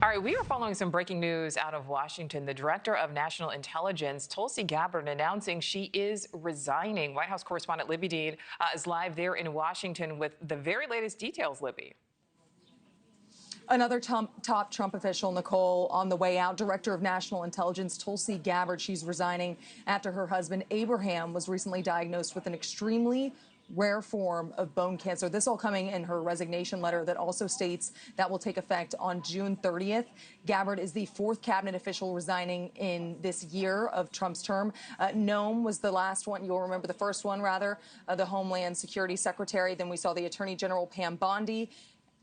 All right, we are following some breaking news out of Washington. The director of National Intelligence, Tulsi Gabbard, announcing she is resigning. White House correspondent Libby Dean is live there in Washington with the very latest details, Libby. Another top Trump official, Nichole, on the way out. Director of National Intelligence Tulsi Gabbard, she's resigning after her husband Abraham was recently diagnosed with an extremely rare form of bone cancer. This all coming in her resignation letter that also states that will take effect on June 30th. Gabbard is the fourth cabinet official resigning in this year of Trump's term. Noam was the last one. You'll remember the first one, rather, the Homeland Security Secretary. Then we saw the Attorney General Pam Bondi,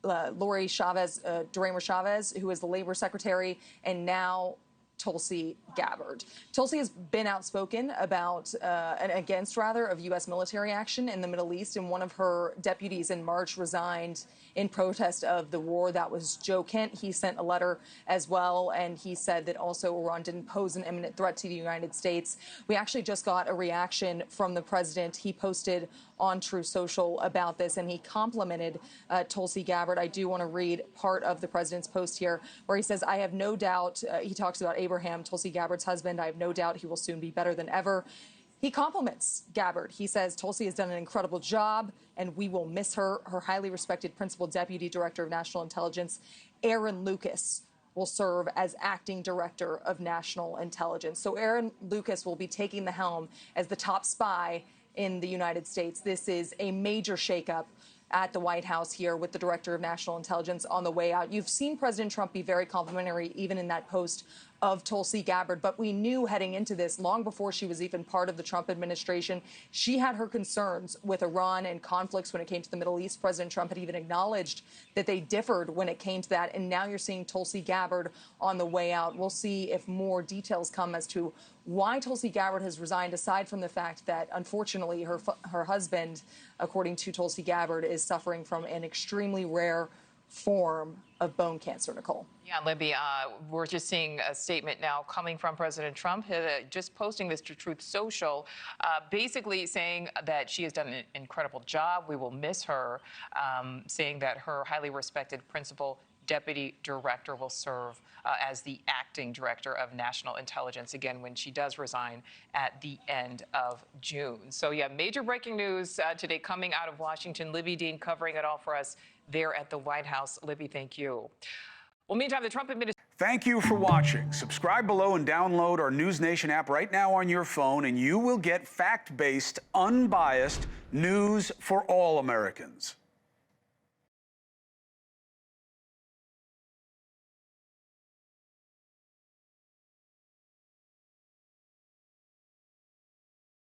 Lori Chavez, Duremer Chavez, who is the Labor Secretary, and now Tulsi Gabbard. Tulsi has been outspoken about and against, rather, of U.S. military action in the Middle East, and one of her deputies in March resigned in protest of the war. That was Joe Kent. He sent a letter as well, and he said that also Iran didn't pose an imminent threat to the United States. We actually just got a reaction from the president. He posted on True Social about this, and he complimented Tulsi Gabbard. I do want to read part of the president's post here, where he says, I have no doubt, he talks about Abraham, Tulsi Gabbard's husband, I have no doubt he will soon be better than ever. He compliments Gabbard. He says Tulsi has done an incredible job, and we will miss her. Her highly respected principal deputy director of national intelligence, Aaron Lucas, will serve as acting director of national intelligence. So Aaron Lucas will be taking the helm as the top spy in the United States. This is a major shakeup at the White House here with the director of national intelligence on the way out. You've seen President Trump be very complimentary, even in that post of Tulsi Gabbard, but we knew heading into this, long before she was even part of the Trump administration, she had her concerns with Iran and conflicts when it came to the Middle East. President Trump had even acknowledged that they differed when it came to that, and now you're seeing Tulsi Gabbard on the way out. We'll see if more details come as to why Tulsi Gabbard has resigned, aside from the fact that, unfortunately, her husband, according to Tulsi Gabbard, is suffering from an extremely rare form of bone cancer, Nichole. Yeah, Libby, we're just seeing a statement now coming from President Trump, just posting this to Truth Social, basically saying that she has done an incredible job. We will miss her, saying that her highly respected principal deputy director will serve as the acting director of national intelligence, again, when she does resign at the end of June. So, yeah, major breaking news today coming out of Washington. Libby Dean covering it all for us there at the White House. Libby, thank you. Well, meantime, the Trump administration. Thank you for watching. Subscribe below and download our NewsNation app right now on your phone, and you will get fact-based, unbiased news for all Americans.